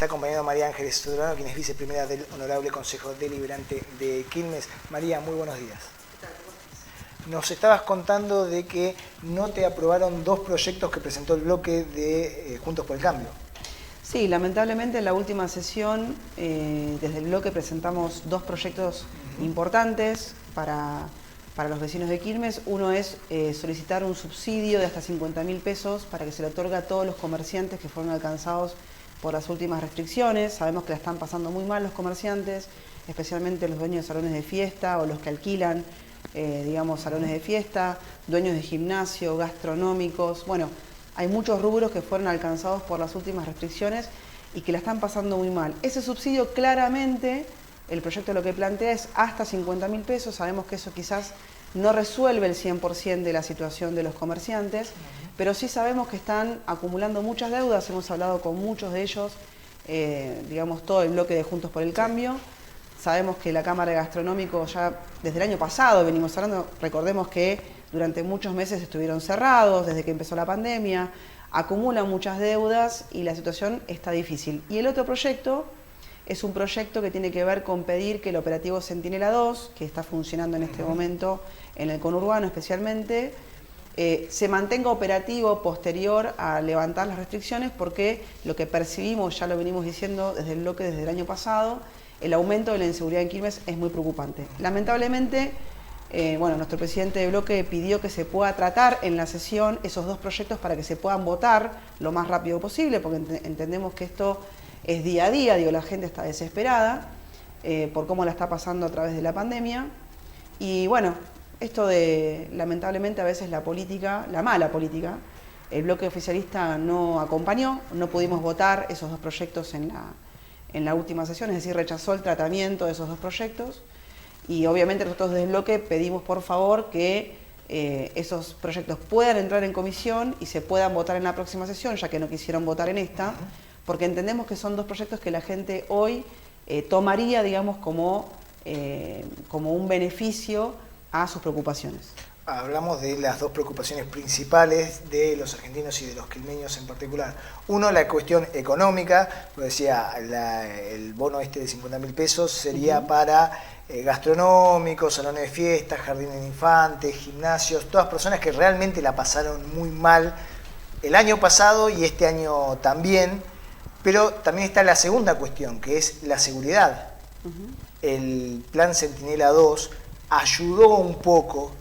está acompañando María Ángeles Sodrano, quien es viceprimera del Honorable Consejo Deliberante de Quilmes. María, muy buenos días. Nos estabas contando de que no te aprobaron dos proyectos que presentó el bloque de Juntos por el Cambio. Sí, lamentablemente en la última sesión, desde el bloque presentamos dos proyectos importantes para los vecinos de Quilmes. Uno es solicitar un subsidio de hasta 50.000 pesos para que se le otorgue a todos los comerciantes que fueron alcanzados por las últimas restricciones. Sabemos que la están pasando muy mal los comerciantes, especialmente los dueños de salones de fiesta o los que alquilan, salones de fiesta, dueños de gimnasio, gastronómicos. Bueno, hay muchos rubros que fueron alcanzados por las últimas restricciones y que la están pasando muy mal. Ese subsidio claramente, el proyecto lo que plantea es hasta 50.000 pesos. Sabemos que eso quizás no resuelve el 100% de la situación de los comerciantes, pero sí sabemos que están acumulando muchas deudas. Hemos hablado con muchos de ellos, todo el bloque de Juntos por el Cambio. Sabemos que la Cámara de Gastronómico ya desde el año pasado venimos hablando, recordemos que durante muchos meses estuvieron cerrados, desde que empezó la pandemia, acumulan muchas deudas y la situación está difícil. Y el otro proyecto es un proyecto que tiene que ver con pedir que el operativo Centinela 2, que está funcionando en este momento en el conurbano especialmente, se mantenga operativo posterior a levantar las restricciones, porque lo que percibimos, ya lo venimos diciendo desde el bloque desde el año pasado, el aumento de la inseguridad en Quilmes es muy preocupante. Lamentablemente, nuestro presidente de bloque pidió que se pueda tratar en la sesión esos dos proyectos para que se puedan votar lo más rápido posible, porque entendemos que esto es día a día, la gente está desesperada por cómo la está pasando a través de la pandemia. Y bueno, esto de, lamentablemente, a veces la política, la mala política, el bloque oficialista no acompañó, no pudimos votar esos dos proyectos en la última sesión, es decir, rechazó el tratamiento de esos dos proyectos. Y obviamente nosotros desde el bloque pedimos por favor que esos proyectos puedan entrar en comisión y se puedan votar en la próxima sesión, ya que no quisieron votar en esta, porque entendemos que son dos proyectos que la gente hoy tomaría, como un beneficio a sus preocupaciones. Hablamos de las dos preocupaciones principales de los argentinos y de los quilmeños en particular. Uno, la cuestión económica, lo decía, el bono de 50.000 pesos sería para gastronómicos, salones de fiestas, jardines de infantes, gimnasios, todas personas que realmente la pasaron muy mal el año pasado y este año también, pero también está la segunda cuestión, que es la seguridad. El plan Centinela 2 ayudó un poco,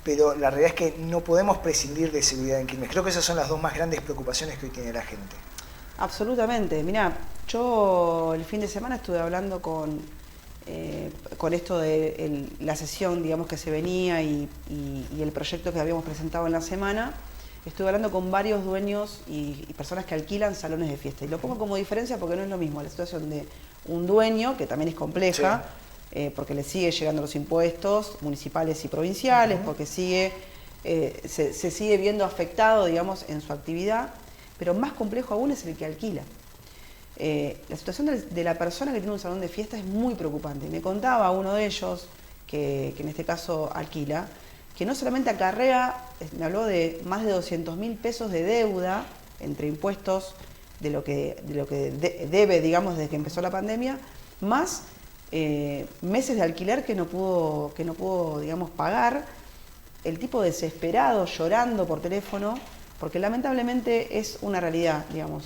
pero la realidad es que no podemos prescindir de seguridad en Quilmes. Creo que esas son las dos más grandes preocupaciones que hoy tiene la gente. Absolutamente. Mirá, yo el fin de semana estuve hablando con esto de la sesión, que se venía y el proyecto que habíamos presentado en la semana. Estuve hablando con varios dueños y personas que alquilan salones de fiesta. Y lo pongo como diferencia porque no es lo mismo la situación de un dueño, que también es compleja, sí, porque le sigue llegando los impuestos municipales y provinciales, porque se sigue viendo afectado, en su actividad, pero más complejo aún es el que alquila. La situación de la persona que tiene un salón de fiesta es muy preocupante. Me contaba uno de ellos, que en este caso alquila, que no solamente acarrea, me habló de más de 200.000 pesos de deuda entre impuestos de lo que debe, desde que empezó la pandemia, más meses de alquiler que no pudo, pagar. El tipo desesperado, llorando por teléfono, porque lamentablemente es una realidad,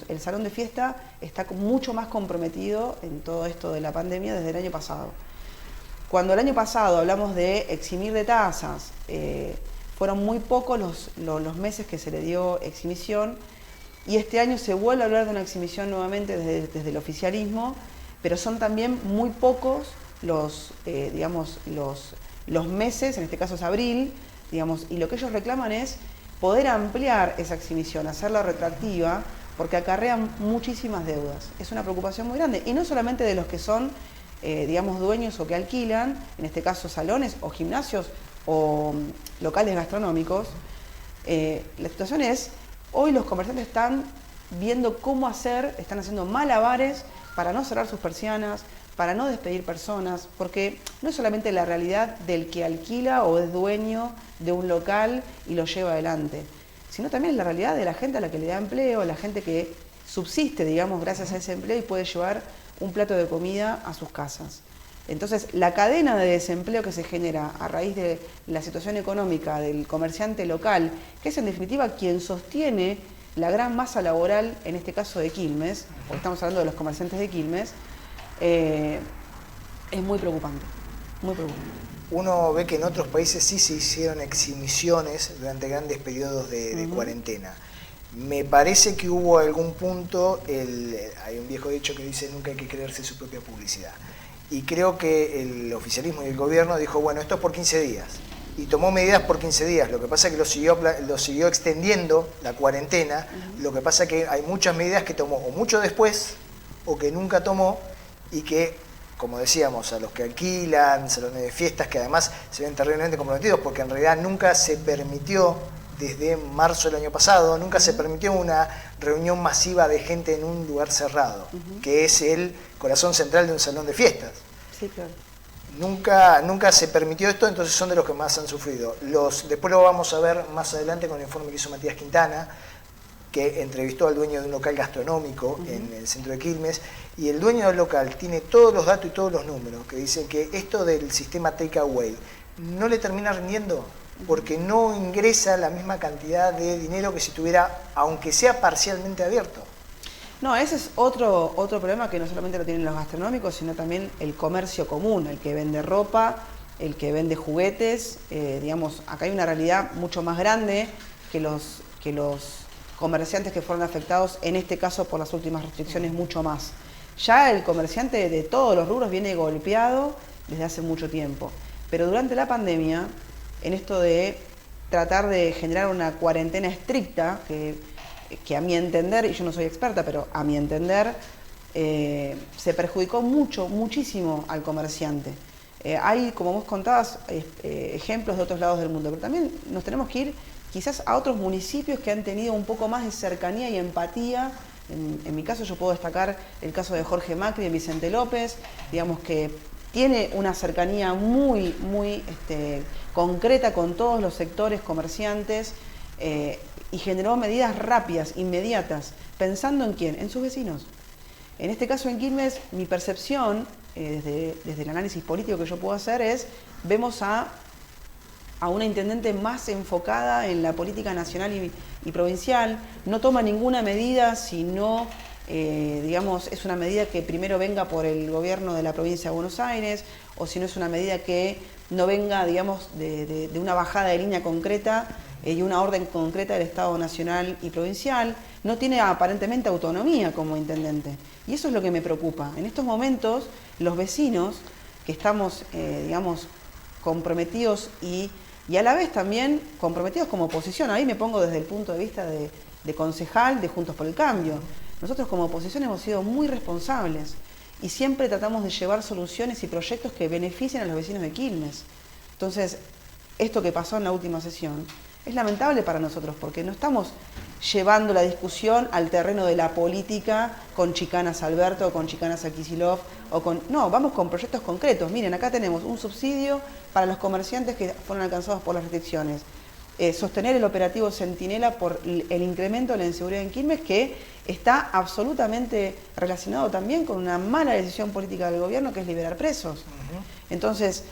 el salón de fiesta está mucho más comprometido en todo esto de la pandemia desde el año pasado. Cuando el año pasado hablamos de eximir de tasas, fueron muy pocos los meses que se le dio exhibición, y este año se vuelve a hablar de una exhibición nuevamente desde el oficialismo, pero son también muy pocos los meses, en este caso es abril, y lo que ellos reclaman es poder ampliar esa exhibición, hacerla retroactiva, porque acarrean muchísimas deudas. Es una preocupación muy grande, y no solamente de los que son dueños o que alquilan, en este caso salones o gimnasios o locales gastronómicos. La situación es, hoy los comerciantes están viendo cómo hacer, están haciendo malabares para no cerrar sus persianas, para no despedir personas, porque no es solamente la realidad del que alquila o es dueño de un local y lo lleva adelante, sino también es la realidad de la gente a la que le da empleo, la gente que subsiste, digamos, gracias a ese empleo y puede llevar un plato de comida a sus casas. Entonces, la cadena de desempleo que se genera a raíz de la situación económica del comerciante local, que es en definitiva quien sostiene la gran masa laboral, en este caso de Quilmes, porque estamos hablando de los comerciantes de Quilmes, es muy preocupante, muy preocupante. Uno ve que en otros países sí se hicieron exhibiciones durante grandes periodos de cuarentena. Me parece que hubo algún punto, hay un viejo dicho que dice nunca hay que creerse su propia publicidad. Y creo que el oficialismo y el gobierno dijo, bueno, esto es por 15 días. Y tomó medidas por 15 días. Lo que pasa es que lo siguió extendiendo la cuarentena. Lo que pasa es que hay muchas medidas que tomó o mucho después o que nunca tomó y que, como decíamos, a los que alquilan salones de fiestas, que además se ven terriblemente comprometidos porque en realidad nunca se permitió, desde marzo del año pasado, nunca se permitió una reunión masiva de gente en un lugar cerrado, que es el corazón central de un salón de fiestas. Sí, claro. Nunca se permitió esto, entonces son de los que más han sufrido. Después lo vamos a ver más adelante con el informe que hizo Matías Quintana, que entrevistó al dueño de un local gastronómico en el centro de Quilmes, y el dueño del local tiene todos los datos y todos los números que dicen que esto del sistema takeaway no le termina rindiendo porque no ingresa la misma cantidad de dinero que si tuviera, aunque sea parcialmente abierto. No, ese es otro problema que no solamente lo tienen los gastronómicos, sino también el comercio común, el que vende ropa, el que vende juguetes. Digamos, acá hay una realidad mucho más grande que los comerciantes que fueron afectados, en este caso por las últimas restricciones, mucho más. Ya el comerciante de todos los rubros viene golpeado desde hace mucho tiempo. Pero durante la pandemia, en esto de tratar de generar una cuarentena estricta, que a mi entender, y yo no soy experta, pero a mi entender, se perjudicó muchísimo al comerciante. Hay, como vos contabas, ejemplos de otros lados del mundo, pero también nos tenemos que ir quizás a otros municipios que han tenido un poco más de cercanía y empatía. En mi caso yo puedo destacar el caso de Jorge Macri en Vicente López, digamos que tiene una cercanía muy concreta con todos los sectores comerciantes, y generó medidas rápidas, inmediatas, pensando en quién, en sus vecinos. En este caso en Quilmes, mi percepción, desde el análisis político que yo puedo hacer, vemos a una intendente más enfocada en la política nacional y provincial, no toma ninguna medida si no, digamos, es una medida que primero venga por el gobierno de la provincia de Buenos Aires, o si no es una medida que no venga, digamos, de una bajada de línea concreta y una orden concreta del Estado nacional y provincial. No tiene aparentemente autonomía como intendente. Y eso es lo que me preocupa. En estos momentos, los vecinos que estamos, digamos, comprometidos y a la vez también comprometidos como oposición. Ahí me pongo desde el punto de vista de concejal de Juntos por el Cambio. Nosotros como oposición hemos sido muy responsables y siempre tratamos de llevar soluciones y proyectos que beneficien a los vecinos de Quilmes. Entonces, esto que pasó en la última sesión es lamentable para nosotros porque no estamos llevando la discusión al terreno de la política con chicanas a Alberto o con chicanas a Kicillof no, vamos con proyectos concretos. Miren, acá tenemos un subsidio para los comerciantes que fueron alcanzados por las restricciones. Sostener el operativo Centinela por el incremento de la inseguridad en Quilmes, que está absolutamente relacionado también con una mala decisión política del gobierno, que es liberar presos. Entonces,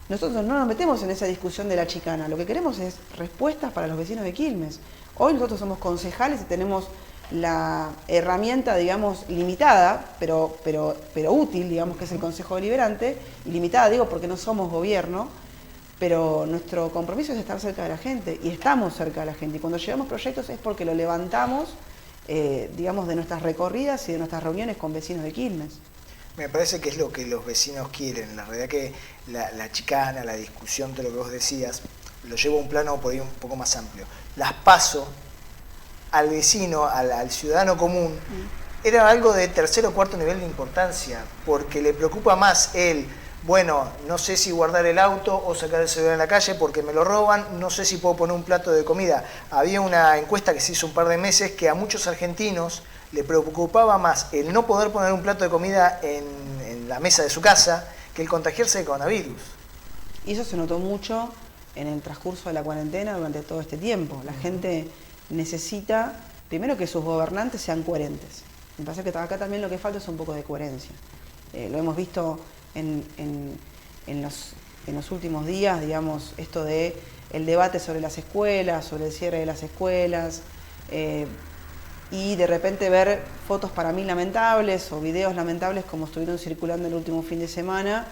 nosotros no nos metemos en esa discusión de la chicana, lo que queremos es respuestas para los vecinos de Quilmes. Hoy nosotros somos concejales y tenemos la herramienta, digamos, limitada, pero útil, digamos, que es el Consejo Deliberante, y limitada digo porque no somos gobierno, pero nuestro compromiso es estar cerca de la gente, y estamos cerca de la gente, y cuando llevamos proyectos es porque lo levantamos, digamos, de nuestras recorridas y de nuestras reuniones con vecinos de Quilmes. Me parece que es lo que los vecinos quieren. La realidad que la chicana, la discusión, todo lo que vos decías, lo llevo a un plano por ahí un poco más amplio. Las paso al vecino, al ciudadano común, era algo de tercer o cuarto nivel de importancia, porque le preocupa más bueno, no sé si guardar el auto o sacar el celular en la calle porque me lo roban, no sé si puedo poner un plato de comida. Había una encuesta que se hizo un par de meses que a muchos argentinos le preocupaba más el no poder poner un plato de comida en la mesa de su casa que el contagiarse de coronavirus. Y eso se notó mucho en el transcurso de la cuarentena durante todo este tiempo. La gente necesita, primero, que sus gobernantes sean coherentes. Me parece que acá también lo que falta es un poco de coherencia. Lo hemos visto en los últimos días, digamos, esto de el debate sobre las escuelas, sobre el cierre de las escuelas, y de repente ver fotos para mí lamentables o videos lamentables como estuvieron circulando el último fin de semana,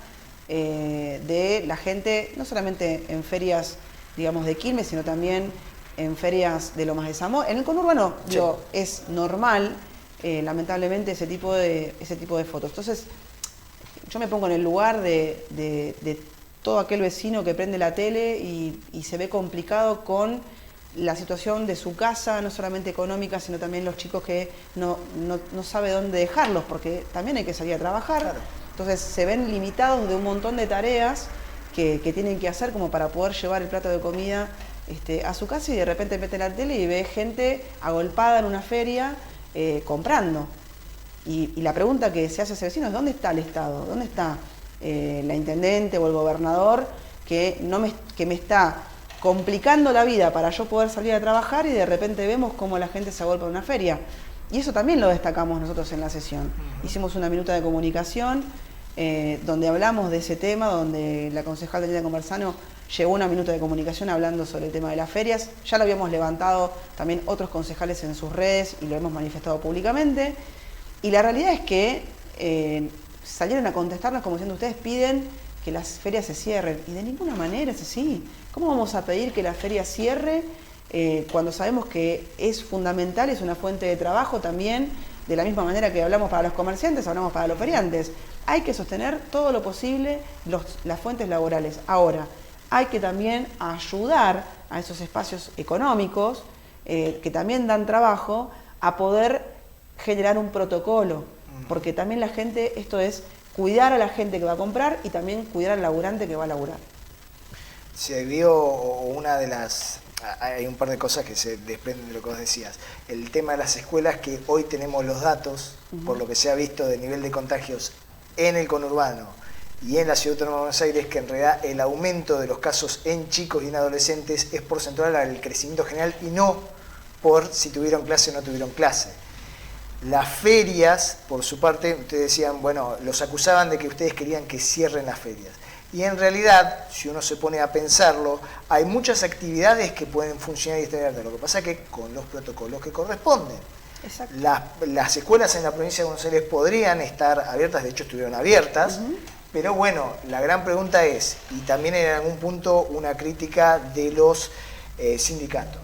de la gente, no solamente en ferias, digamos, de Quilmes, sino también en ferias de Lomas de Zamora. En el conurbano, sí, digo, es normal, lamentablemente, ese tipo de fotos. Entonces, yo me pongo en el lugar de todo aquel vecino que prende la tele y se ve complicado con la situación de su casa, no solamente económica, sino también los chicos que no sabe dónde dejarlos, porque también hay que salir a trabajar. Claro. Entonces se ven limitados de un montón de tareas que tienen que hacer como para poder llevar el plato de comida a su casa, y de repente mete la tele y ve gente agolpada en una feria comprando. Y la pregunta que se hace a ese vecino es: ¿dónde está el Estado? ¿Dónde está la intendente o el gobernador que me está complicando la vida para yo poder salir a trabajar, y de repente vemos cómo la gente se agolpa en una feria? Y eso también lo destacamos nosotros en la sesión. Hicimos una minuta de comunicación donde hablamos de ese tema, donde la concejal Daniela Conversano llevó una minuta de comunicación hablando sobre el tema de las ferias. Ya lo habíamos levantado también otros concejales en sus redes y lo hemos manifestado públicamente. Y la realidad es que salieron a contestarnos como diciendo: ustedes piden que las ferias se cierren, y de ninguna manera es así. ¿Cómo vamos a pedir que la feria cierre cuando sabemos que es fundamental, es una fuente de trabajo también? De la misma manera que hablamos para los comerciantes, hablamos para los feriantes. Hay que sostener todo lo posible las fuentes laborales. Ahora, hay que también ayudar a esos espacios económicos que también dan trabajo a poder generar un protocolo, porque también la gente, esto es cuidar a la gente que va a comprar y también cuidar al laburante que va a laburar. Se vio una de las... Hay un par de cosas que se desprenden de lo que vos decías. El tema de las escuelas, que hoy tenemos los datos, por lo que se ha visto de nivel de contagios en el conurbano y en la Ciudad Autónoma de Buenos Aires, que en realidad el aumento de los casos en chicos y en adolescentes es porcentual al crecimiento general y no por si tuvieron clase o no tuvieron clase. Las ferias, por su parte, ustedes decían, bueno, los acusaban de que ustedes querían que cierren las ferias. Y en realidad, si uno se pone a pensarlo, hay muchas actividades que pueden funcionar y estar. Lo que pasa es que con los protocolos que corresponden. Exacto. Las escuelas en la provincia de Buenos Aires podrían estar abiertas, de hecho estuvieron abiertas, pero bueno, la gran pregunta es, y también en algún punto una crítica de los sindicatos,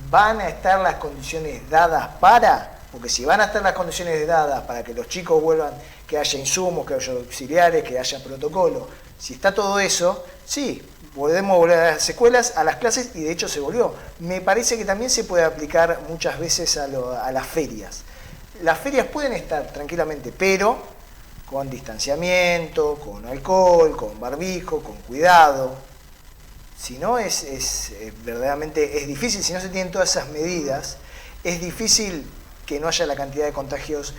¿van a estar las condiciones dadas para? Porque si van a estar las condiciones dadas para que los chicos vuelvan, que haya insumos, que haya auxiliares, que haya protocolo, si está todo eso, sí, podemos volver a las escuelas, a las clases, y de hecho se volvió. Me parece que también se puede aplicar muchas veces a las ferias. Las ferias pueden estar tranquilamente, pero con distanciamiento, con alcohol, con barbijo, con cuidado. Si no, verdaderamente es difícil, si no se tienen todas esas medidas, es difícil que no haya la cantidad de contagios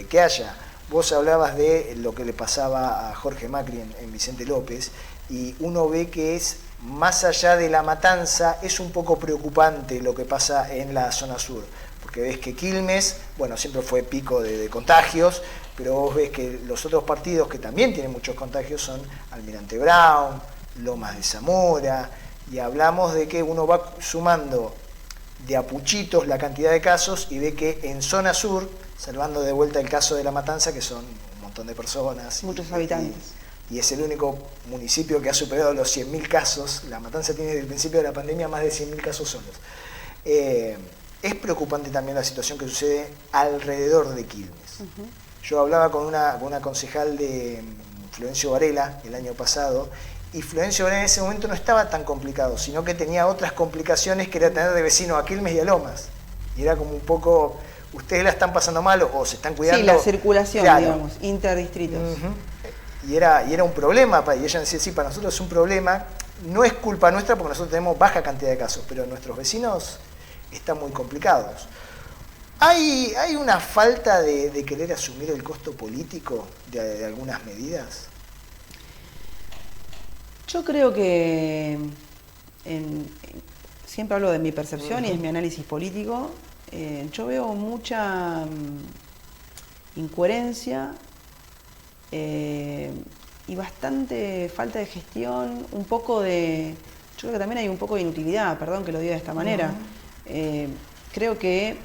que haya. Vos hablabas de lo que le pasaba a Jorge Macri en Vicente López, y uno ve que es, más allá de La Matanza, es un poco preocupante lo que pasa en la zona sur, porque ves que Quilmes, bueno, siempre fue pico de contagios, pero vos ves que los otros partidos que también tienen muchos contagios son Almirante Brown, Lomas de Zamora, y hablamos de que uno va sumando de a puchitos la cantidad de casos y ve que en zona sur, salvando de vuelta el caso de La Matanza, que son un montón de personas. Muchos habitantes. Y es el único municipio que ha superado los 100.000 casos. La Matanza tiene desde el principio de la pandemia más de 100.000 casos solos. Es preocupante también la situación que sucede alrededor de Quilmes. Yo hablaba con una concejal de Florencio Varela el año pasado, y Florencio Varela en ese momento no estaba tan complicado, sino que tenía otras complicaciones, que era tener de vecino a Quilmes y a Lomas. Y era como un poco, ustedes la están pasando mal o se están cuidando. Sí, la circulación, claro, digamos, interdistritos. Y era un problema, y ella decía, sí, para nosotros es un problema, no es culpa nuestra porque nosotros tenemos baja cantidad de casos, pero nuestros vecinos están muy complicados. ¿Hay una falta de querer asumir el costo político de algunas medidas? Yo creo que, siempre hablo de mi percepción y es mi análisis político, yo veo mucha incoherencia y bastante falta de gestión, un poco de... Yo creo que también hay un poco de inutilidad, perdón que lo diga de esta manera. Creo que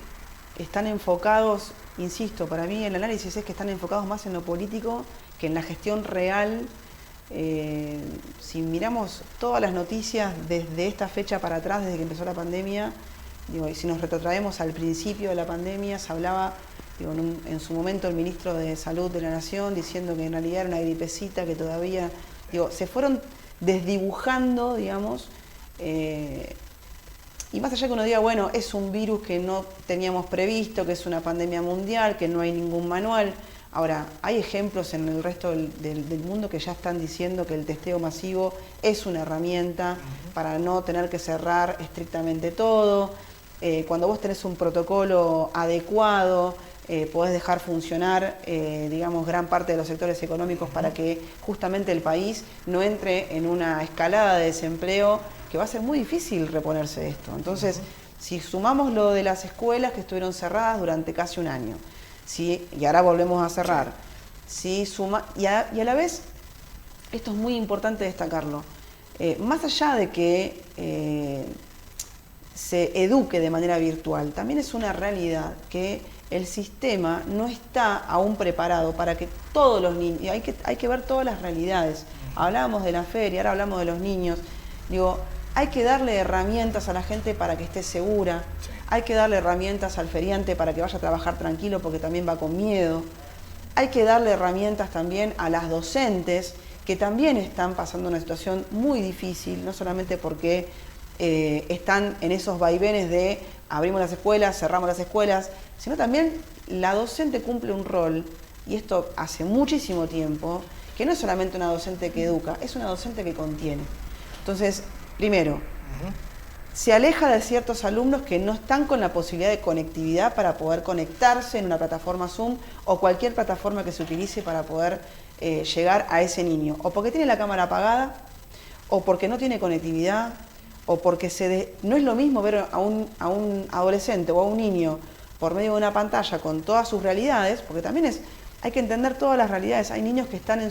están enfocados, insisto, para mí el análisis es que están enfocados más en lo político que en la gestión real. Si miramos todas las noticias desde esta fecha para atrás, desde que empezó la pandemia, digo, y si nos retrotraemos al principio de la pandemia, se hablaba, digo, en su momento el ministro de Salud de la Nación diciendo que en realidad era una gripecita que todavía, digo, se fueron desdibujando, digamos, y más allá que uno diga, bueno, es un virus que no teníamos previsto, que es una pandemia mundial, que no hay ningún manual. Ahora, hay ejemplos en el resto del mundo que ya están diciendo que el testeo masivo es una herramienta para no tener que cerrar estrictamente todo. Cuando vos tenés un protocolo adecuado, podés dejar funcionar, digamos, gran parte de los sectores económicos para que justamente el país no entre en una escalada de desempleo que va a ser muy difícil reponerse de esto. Entonces, si sumamos lo de las escuelas que estuvieron cerradas durante casi un año, ¿sí? Y ahora volvemos a cerrar, ¿sí? Y a la vez, esto es muy importante destacarlo, más allá de que se eduque de manera virtual, también es una realidad que el sistema no está aún preparado para que todos los niños, y hay que ver todas las realidades. Hablábamos de la feria, ahora hablamos de los niños. Digo, hay que darle herramientas a la gente para que esté segura, hay que darle herramientas al feriante para que vaya a trabajar tranquilo porque también va con miedo, hay que darle herramientas también a las docentes que también están pasando una situación muy difícil, no solamente porque están en esos vaivenes de abrimos las escuelas, cerramos las escuelas, sino también la docente cumple un rol, y esto hace muchísimo tiempo, que no es solamente una docente que educa, es una docente que contiene. Entonces, primero, se aleja de ciertos alumnos que no están con la posibilidad de conectividad para poder conectarse en una plataforma Zoom o cualquier plataforma que se utilice para poder llegar a ese niño, o porque tiene la cámara apagada, o porque no tiene conectividad, o porque no es lo mismo ver a un adolescente o a un niño por medio de una pantalla con todas sus realidades, porque también hay que entender todas las realidades. Hay niños que están en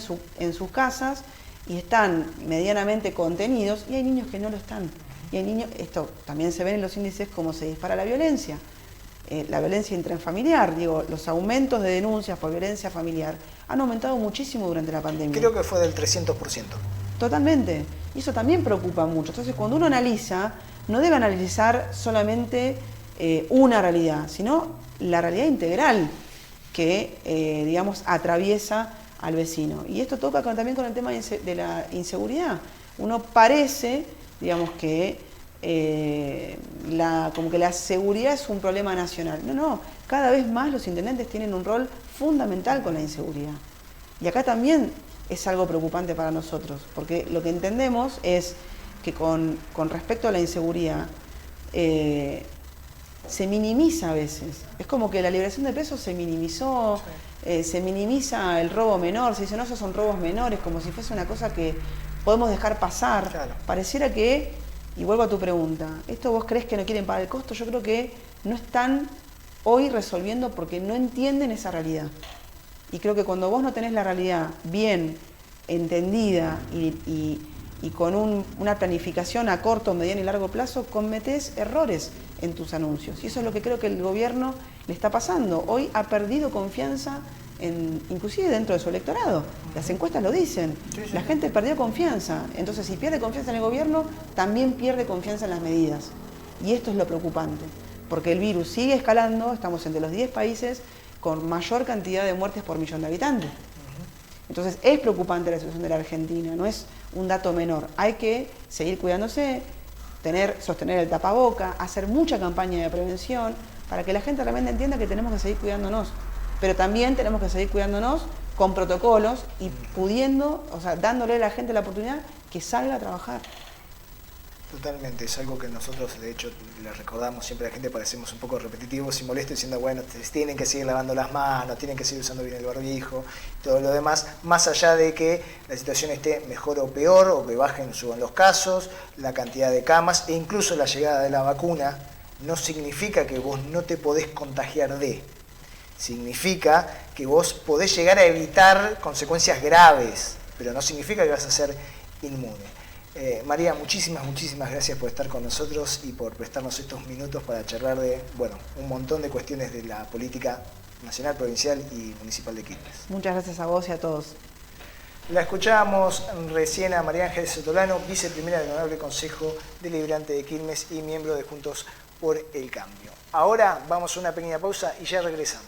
sus casas y están medianamente contenidos, y hay niños que no lo están. Y hay niños, esto también se ve en los índices, cómo se dispara la violencia intrafamiliar. Digo, los aumentos de denuncias por violencia familiar han aumentado muchísimo durante la pandemia. Creo que fue del 300%. Totalmente. Y eso también preocupa mucho. Entonces, cuando uno analiza, no debe analizar solamente una realidad, sino la realidad integral que, digamos, atraviesa al vecino. Y esto toca también con el tema de la inseguridad. Uno parece, digamos, que como que la seguridad es un problema nacional. No, cada vez más los intendentes tienen un rol fundamental con la inseguridad. Y acá también es algo preocupante para nosotros, porque lo que entendemos es que con respecto a la inseguridad se minimiza a veces. Es como que la liberación de presos se minimizó, se minimiza el robo menor, se dice, no, esos son robos menores, como si fuese una cosa que podemos dejar pasar. Claro. Pareciera que, y vuelvo a tu pregunta, ¿esto vos crees que no quieren pagar el costo? Yo creo que no están hoy resolviendo porque no entienden esa realidad. Y creo que cuando vos no tenés la realidad bien entendida y con una planificación a corto, mediano y largo plazo, cometés errores en tus anuncios. Y eso es lo que creo que el gobierno le está pasando. Hoy ha perdido confianza, inclusive dentro de su electorado. Las encuestas lo dicen. La gente perdió confianza. Entonces, si pierde confianza en el gobierno, también pierde confianza en las medidas. Y esto es lo preocupante, porque el virus sigue escalando. Estamos entre los 10 países con mayor cantidad de muertes por millón de habitantes. Entonces, es preocupante la situación de la Argentina, no es un dato menor. Hay que seguir cuidándose, sostener el tapaboca, hacer mucha campaña de prevención para que la gente realmente entienda que tenemos que seguir cuidándonos. Pero también tenemos que seguir cuidándonos con protocolos y pudiendo, o sea, dándole a la gente la oportunidad que salga a trabajar. Totalmente, es algo que nosotros de hecho le recordamos siempre a la gente, parecemos un poco repetitivos y molestos diciendo, bueno, tienen que seguir lavando las manos, tienen que seguir usando bien el barbijo, todo lo demás, más allá de que la situación esté mejor o peor, o que bajen o suban los casos, la cantidad de camas, e incluso la llegada de la vacuna, no significa que vos no te podés contagiar significa que vos podés llegar a evitar consecuencias graves, pero no significa que vas a ser inmune. María, muchísimas gracias por estar con nosotros y por prestarnos estos minutos para charlar de, bueno, un montón de cuestiones de la política nacional, provincial y municipal de Quilmes. Muchas gracias a vos y a todos. La escuchábamos recién a María Ángeles Sotolano, viceprimera del Honorable Consejo Deliberante de Quilmes y miembro de Juntos por el Cambio. Ahora vamos a una pequeña pausa y ya regresamos.